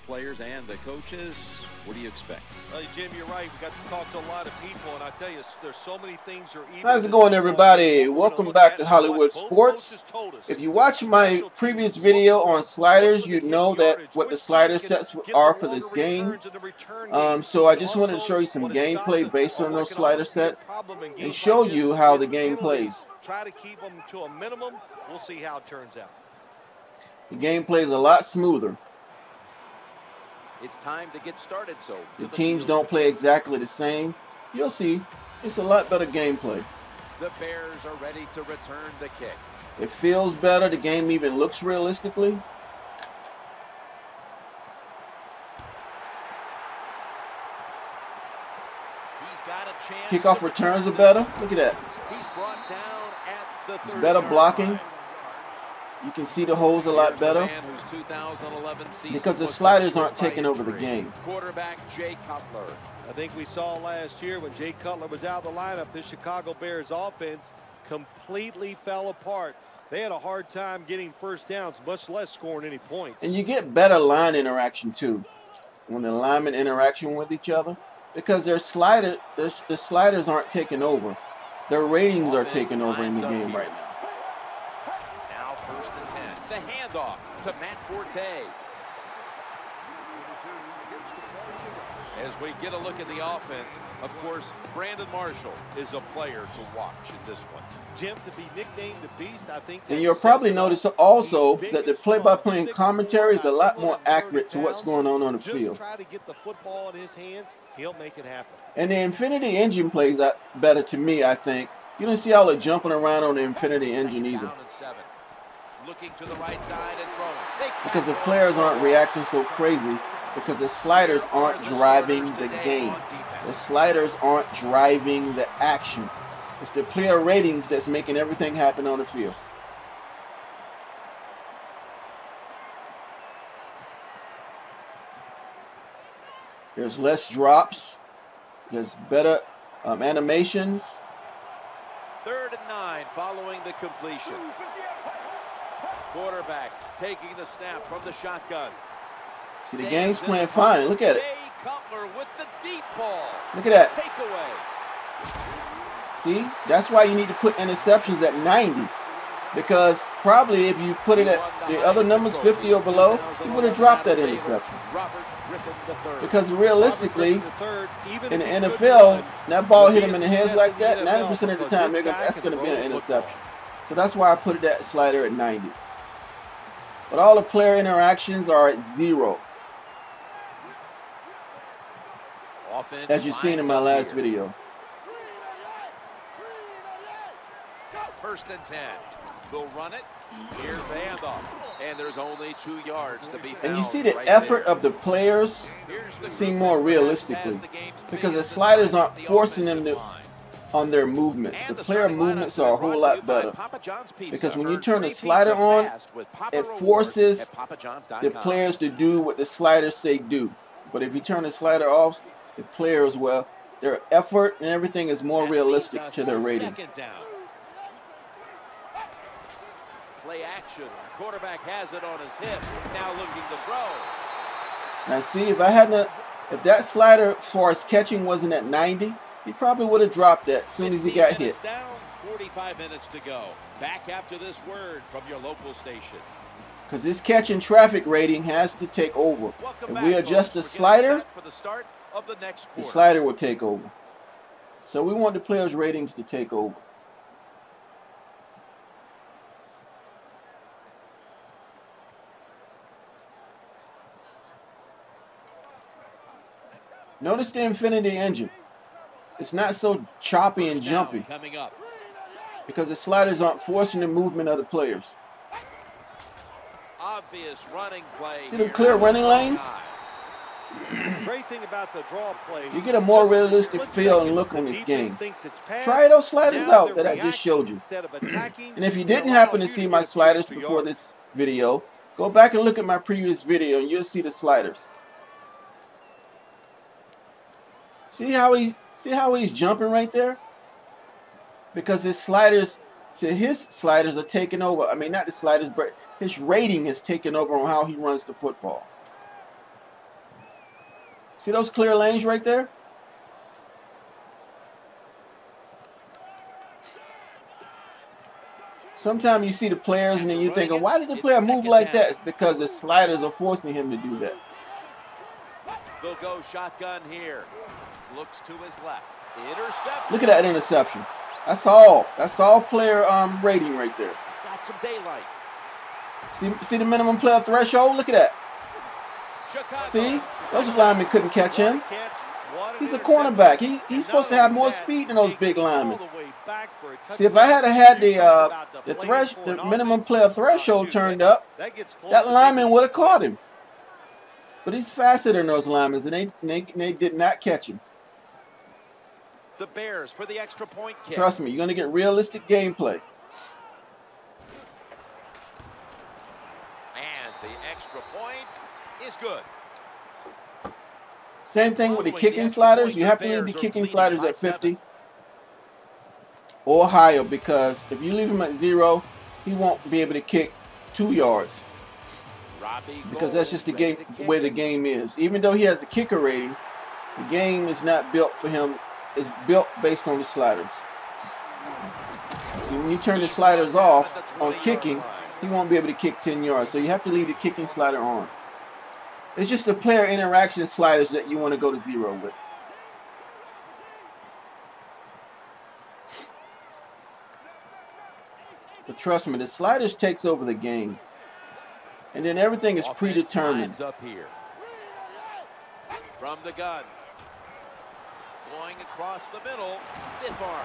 players and the coaches. What do you expect? Well, Jim, you're right. We got to talk to a lot of people, and I tell you, there's so many things are even. How's it going, everybody? Welcome back to Hollywood Sports. If you watch my previous video on sliders, you know that what the slider sets are for this game. So I just wanted to show you some gameplay based on those slider sets and show you how the game plays. Try to keep them to a minimum. We'll see how it turns out. The game plays a lot smoother. It's time to get started, so the teams don't play exactly the same. You'll see, it's a lot better gameplay. The Bears are ready to return the kick. It feels better. The game even looks realistically. He's got a chance. Kickoff returns are better. Look at that. He's brought down at the it's better blocking. You can see the holes a lot better because the sliders aren't taking over the game. Quarterback Jay Cutler. I think we saw last year when Jay Cutler was out of the lineup, the Chicago Bears offense completely fell apart. They had a hard time getting first downs, much less scoring any points. And you get better line interaction too when the linemen interaction with each other because the sliders aren't taking over. Their ratings are taking over in the game right now. First and 10. The handoff to Matt Forte. As we get a look at the offense, of course, Brandon Marshall is a player to watch in this one. Jim, to be nicknamed the Beast, I think. And you'll probably notice also that the play-by-play commentary is a lot more accurate to what's going on the field. Try to get the football in his hands, he'll make it happen. And the Infinity Engine plays better to me, I think. You don't see all the jumping around on the Infinity Engine either. Looking to the right side and throwing. Because the players aren't reacting so crazy because the sliders aren't driving the game. The sliders aren't driving the action. It's the player ratings that's making everything happen on the field. There's less drops. There's better animations. 3rd and 9 following the completion. Quarterback taking the snap from the shotgun. See, the game's playing fine. Look at it. Jay Cutler with the deep ball. Look at that. Takeaway. See, that's why you need to put interceptions at 90. Because probably if you put it at the other numbers, 50 or below, you would have dropped that interception. Because realistically, in the NFL, that ball hit him in the hands like that, 90% of the time, that's going to be an interception. So that's why I put that slider at 90. But all the player interactions are at 0. As you've seen in my last video. 1st and 10. They'll run it. Here's the handoff. And there's only 2 yards to be found. And you see the effort of the players seem more realistically. Because the sliders aren't forcing them to on their movements. The player movements are a whole lot better. Because when you turn the slider on, it forces the players to do what the sliders say do. But if you turn the slider off, the players, well, their effort and everything is more realistic to their rating. Play action. Quarterback has it on his hip. Now looking to throw. Now see, if that slider for his catching wasn't at 90, he probably would have dropped that as soon as he got hit. Down, 45 minutes to go. Back after this word from your local station. Because this catching traffic rating has to take over. If we adjust the slider, the slider will take over. So we want the players' ratings to take over. Notice the Infinity Engine. It's not so choppy and jumpy because the sliders aren't forcing the movement of the players. Obvious running play. See the clear running lanes? Great thing about the draw play. You get a more realistic feel and look on this game. Try those sliders out that I just showed you. And if you didn't happen to see my sliders before this video, go back and look at my previous video and you'll see the sliders. See how he's jumping right there? Because his sliders are taking over. I mean, not the sliders, but his rating is taking over on how he runs the football. See those clear lanes right there? Sometimes you see the players and then you're thinking, why did the player move like that? It's because the sliders are forcing him to do that. They'll go shotgun here. Looks to his left. Interception. Look at that interception. That's all. That's all player rating right there. It's got some daylight. See the minimum player threshold? Look at that. Chicago. See? Those linemen couldn't catch him. He's a cornerback. He's supposed to have more speed than those big linemen. See, if I had the minimum player threshold turned up, that lineman would have caught him. But he's faster than those linemen, and they did not catch him. The Bears for the extra point kick. Trust me, you're going to get realistic gameplay. And the extra point is good. Same thing with the kicking sliders. You have to leave the kicking sliders at 50 or higher, because if you leave him at 0, he won't be able to kick 2 yards. Because that's just the game, where the game is. Even though he has a kicker rating, the game is not built for him. It's built based on the sliders. So when you turn the sliders off on kicking, he won't be able to kick 10 yards. So you have to leave the kicking slider on. It's just the player interaction sliders that you want to go to 0 with. But trust me, the sliders takes over the game. And then everything is predetermined. Up here. From the gun. Going across the middle. Stiff arm.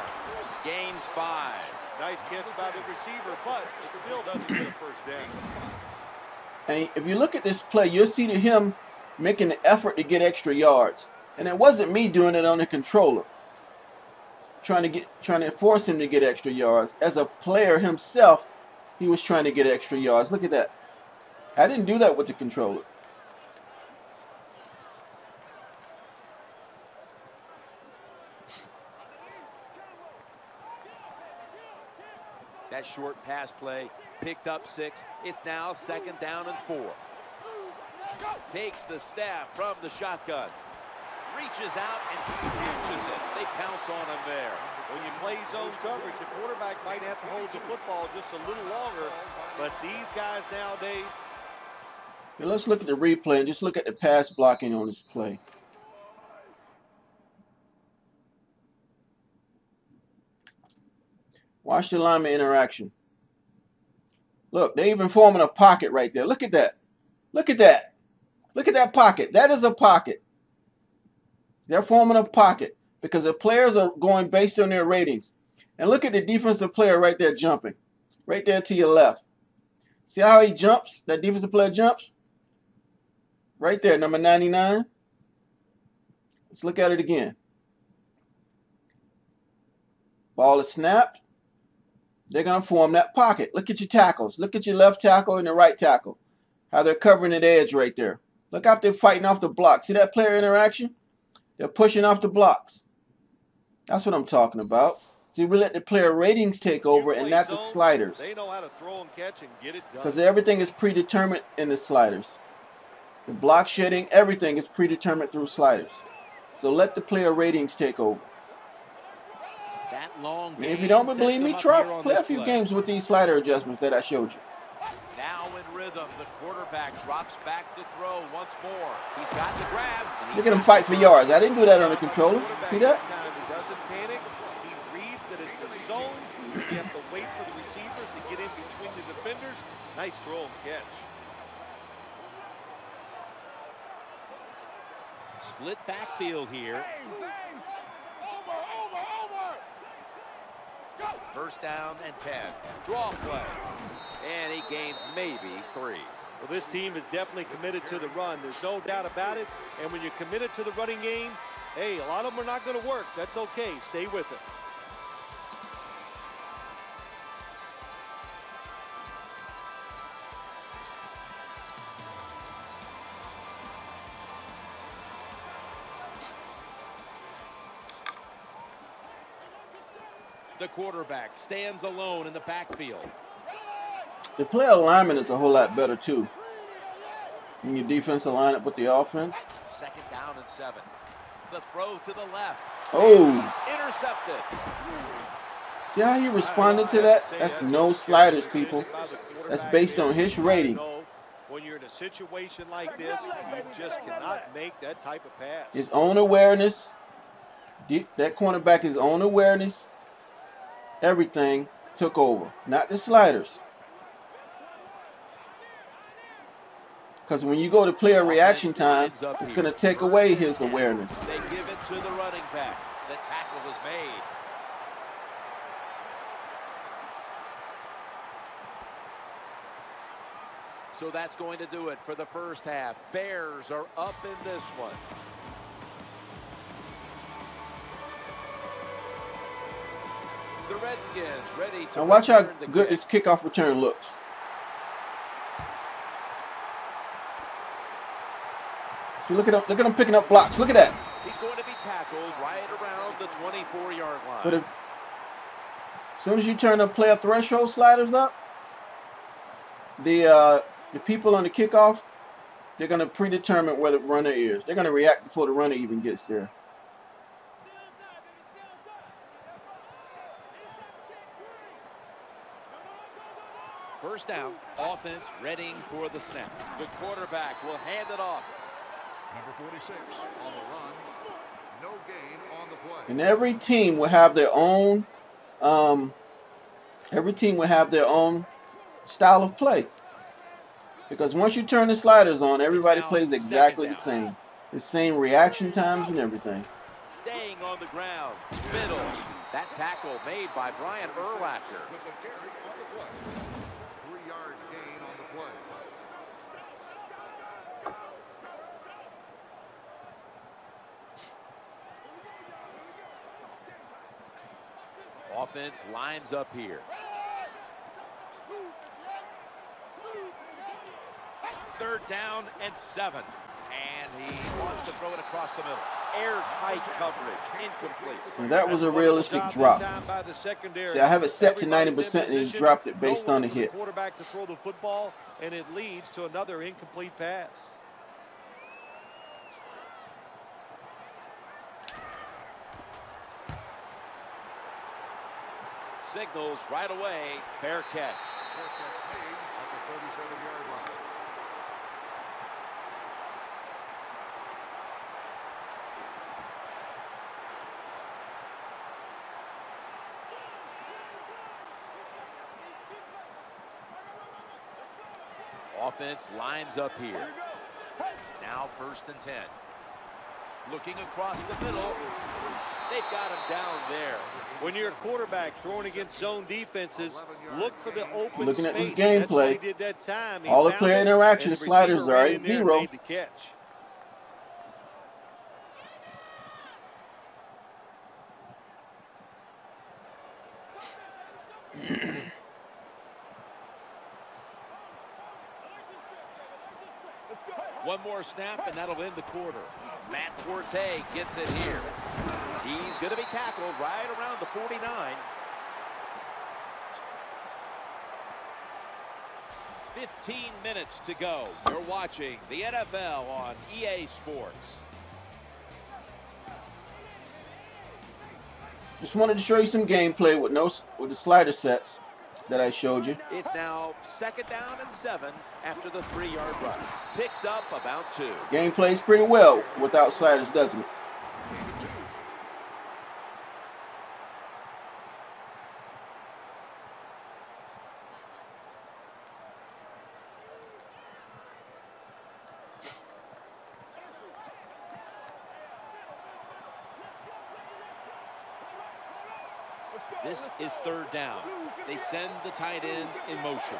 Gains 5. Nice catch by the receiver, but it still doesn't get a first down. And if you look at this play, you'll see him making the effort to get extra yards. And it wasn't me doing it on the controller, trying to force him to get extra yards. As a player himself, he was trying to get extra yards. Look at that. I didn't do that with the controller. That short pass play picked up 6. It's now 2nd down and 4. Takes the snap from the shotgun. Reaches out and snatches it. They pounce on him there. When you play zone coverage, the quarterback might have to hold the football just a little longer, but these guys nowadays. Now let's look at the replay and just look at the pass blocking on this play. Watch the lineman interaction. Look, they're even forming a pocket right there. Look at that. Look at that. Look at that pocket. That is a pocket. They're forming a pocket because the players are going based on their ratings. And look at the defensive player right there jumping. Right there to your left. See how he jumps? That defensive player jumps? Right there, number 99. Let's look at it again. Ball is snapped. They're going to form that pocket. Look at your tackles. Look at your left tackle and the right tackle. How they're covering the edge right there. Look how they're fighting off the block. See that player interaction? They're pushing off the blocks. That's what I'm talking about. See, we let the player ratings take over and not the sliders. They know how to throw and catch and get it done. Because everything is predetermined in the sliders. The block shedding, everything is predetermined through sliders. So let the player ratings take over. That long And if you don't believe me, try play a few games with these slider adjustments that I showed you. Now in rhythm, the quarterback drops back to throw once more. He's got the grab. Look at him fight for yards. I didn't do that on the controller. See that? He doesn't panic. He reads that it's a zone. You have to wait for the receivers to get in between the defenders. Nice throw and catch. Split backfield here. First down and 10. Draw play. And he gains maybe 3. Well, this team is definitely committed to the run. There's no doubt about it. And when you're committed to the running game, hey, a lot of them are not going to work. That's okay. Stay with it. The quarterback stands alone in the backfield. The play alignment is a whole lot better too. When your defense line up with the offense. 2nd down and 7. The throw to the left. Oh. Intercepted. See how he responded to that? That's no sliders, people. That's based on his rating. When you're in a situation like this, you just cannot make that type of pass. His own awareness. That cornerback, his own awareness. Everything took over. Not the sliders. Because when you go to player reaction time, it's going to take away his awareness. They give it to the running back. The tackle is made. So that's going to do it for the first half. Bears are up in this one. The Redskins ready to. Now watch how good this kickoff return looks. See, look at him picking up blocks. Look at that. He's going to be tackled right around the 24-yard line. But as soon as you turn the player threshold sliders up, the people on the kickoff, they're going to predetermine where the runner is. They're going to react before the runner even gets there. First down, offense readying for the snap. The quarterback will hand it off. Number 46 on the run. No gain on the play. And every team will have their own style of play. Because once you turn the sliders on, everybody plays exactly the same. The same reaction times and everything. Staying on the ground, middle. That tackle made by Brian Urlacher. With the carry on the play. 3-yard gain on the play. Offense lines up here. Third down and 7. And he wants to throw it across the middle. Airtight coverage. Incomplete. And that was a realistic drop. See, I have it set to 90% and he's dropped it based on the hit. Quarterback to throw the football, and it leads to another incomplete pass. Signals right away. Fair catch. Fair catch made at the 37-yard line. Offense lines up here. Now 1st and 10. Looking across the middle. They've got him down there. When you're a quarterback throwing against zone defenses, look for the open Looking space. at this gameplay, did that time. all the player interaction sliders are at 0. One more snap, and that'll end the quarter. Matt Forte gets it here. He's going to be tackled right around the 49. "15 minutes to go. You're watching the NFL on EA Sports. Just wanted to show you some gameplay with the slider sets that I showed you. It's now 2nd down and 7 after the 3-yard rush. Picks up about 2. Game plays pretty well without sliders, doesn't it? This is 3rd down. They send the tight end in motion.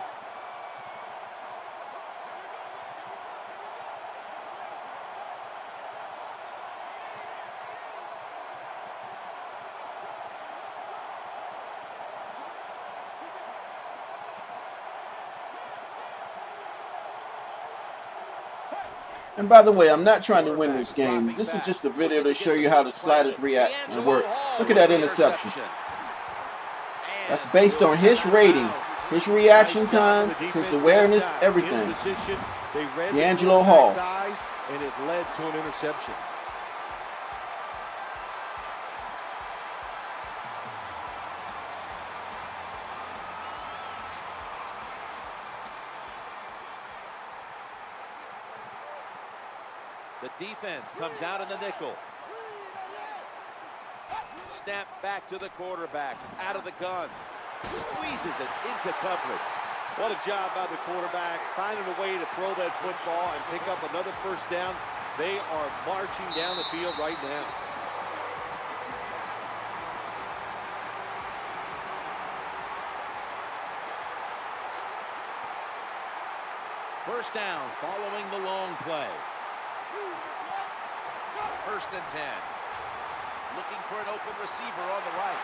And by the way, I'm not trying to win this game. This is just a video to show you how the sliders react and work. Look at that interception. That's based on his rating, his reaction time, his awareness, everything. D'Angelo Hall. And it led to an interception. The defense comes out in the nickel. Snap back to the quarterback. Out of the gun. Squeezes it into coverage. What a job by the quarterback, finding a way to throw that football and pick up another first down. They are marching down the field right now. First down following the long play. 1st and 10. Looking for an open receiver on the right.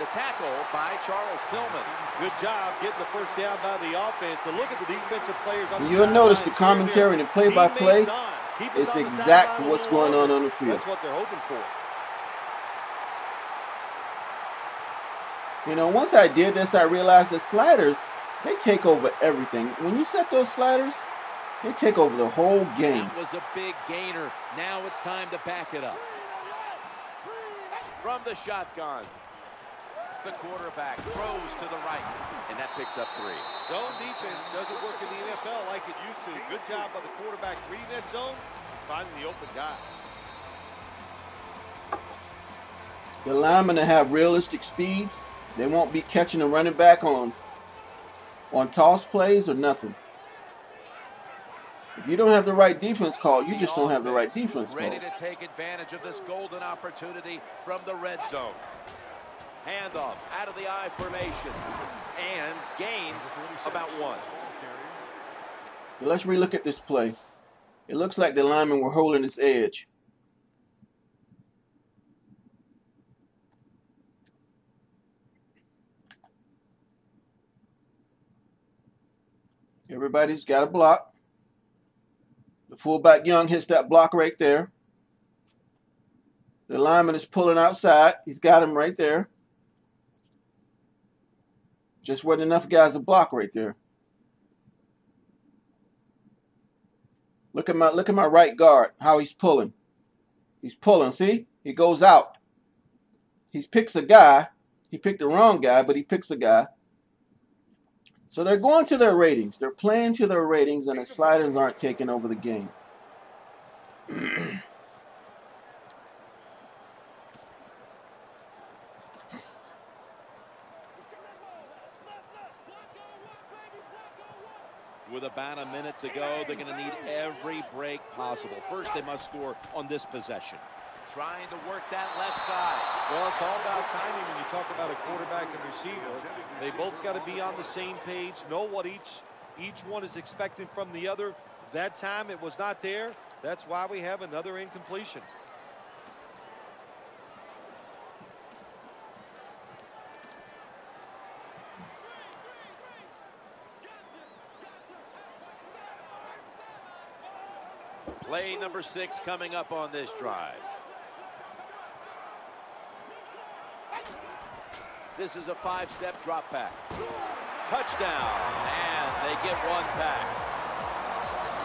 The tackle by Charles Tillman. Good job getting the first down by the offense. And look at the defensive players on the You'll notice the commentary and the play-by-play. It's exact what's going on the field. That's what they're hoping for. You know, once I did this, I realized that sliders, they take over everything. When you set those sliders, they take over the whole game. That was a big gainer. Now it's time to back it up. From the shotgun, the quarterback throws to the right, and that picks up 3. Zone defense doesn't work in the NFL like it used to. Good job by the quarterback reading that zone, finding the open guy. The linemen that have realistic speeds, they won't be catching a running back on toss plays or nothing. If you don't have the right defense call, you just don't have the right defense call. Ready to take advantage of this golden opportunity from the red zone. Handoff out of the I formation and gains about 1. Let's relook at this play. It looks like the linemen were holding this edge. Everybody's got a block. The fullback Young hits that block right there. The lineman is pulling outside. He's got him right there. Just wasn't enough guys to block right there. Look at my right guard, how he's pulling. He's pulling, see? He goes out. He picks a guy. He picked the wrong guy, but he picks a guy. So they're going to their ratings. They're playing to their ratings, and the sliders aren't taking over the game. With about a minute to go, they're going to need every break possible. First, they must score on this possession. Trying to work that left side. Well, it's all about timing when you talk about a quarterback and receiver. They both got to be on the same page, know what each one is expecting from the other. That time it was not there. That's why we have another incompletion. Play number 6 coming up on this drive. This is a 5-step drop back. Touchdown, and they get 1 back.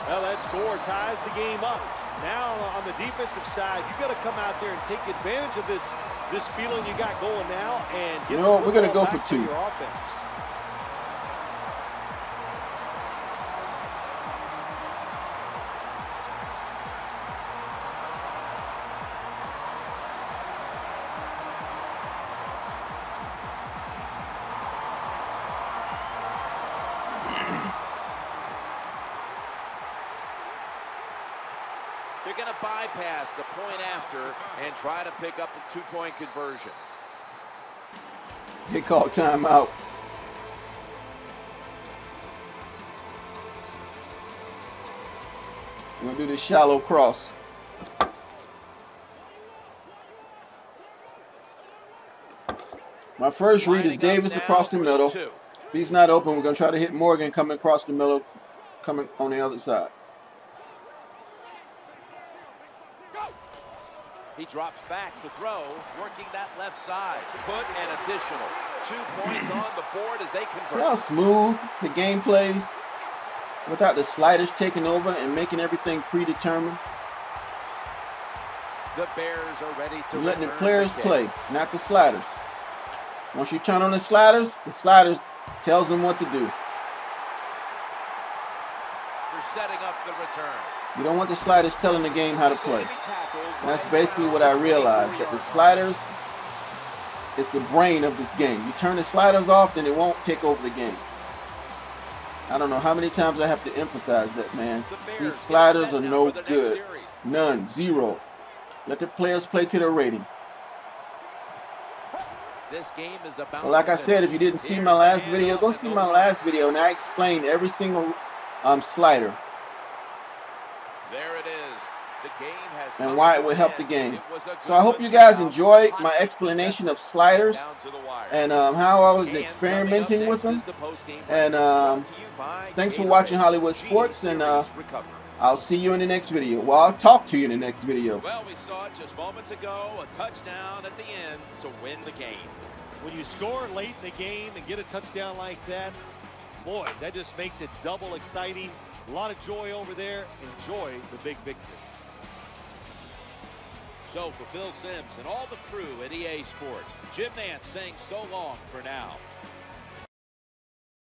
Well, that score ties the game up. Now on the defensive side, you got to come out there and take advantage of this feeling you got going now and get. You know what? We're going to go for 2. Your offense. They're going to bypass the point after and try to pick up a 2-point conversion. They called timeout. We're going to do the shallow cross. My first read is Davis across the middle. If he's not open, we're going to try to hit Morgan coming across the middle, coming on the other side. He drops back to throw, working that left side. Put an additional 2 points on the board as they convert. See how smooth the game plays without the sliders taking over and making everything predetermined? The Bears are ready to You're letting the players play, not the sliders. Once you turn on the sliders tells them what to do. They're setting up the return. You don't want the sliders telling the game how to play. And that's basically what I realized, that the sliders is the brain of this game. You turn the sliders off, then it won't take over the game. I don't know how many times I have to emphasize that, man. These sliders are no good. None. Zero. Let the players play to their rating. This game is about Well, like I said, if you didn't see my last video, go see my last video, and I explained every single slider. There it is. The game has And why it would help the game. So I hope you guys enjoyed my explanation of sliders and how I was experimenting with them. And thanks for watching Hollywood Sports, and I'll see you in the next video. Well, I'll talk to you in the next video. Well, we saw it just moments ago, a touchdown at the end to win the game. When you score late in the game and get a touchdown like that, boy, that just makes it double exciting. A lot of joy over there. Enjoy the big victory. So for Phil Simms and all the crew at EA Sports, Jim Nance saying so long for now.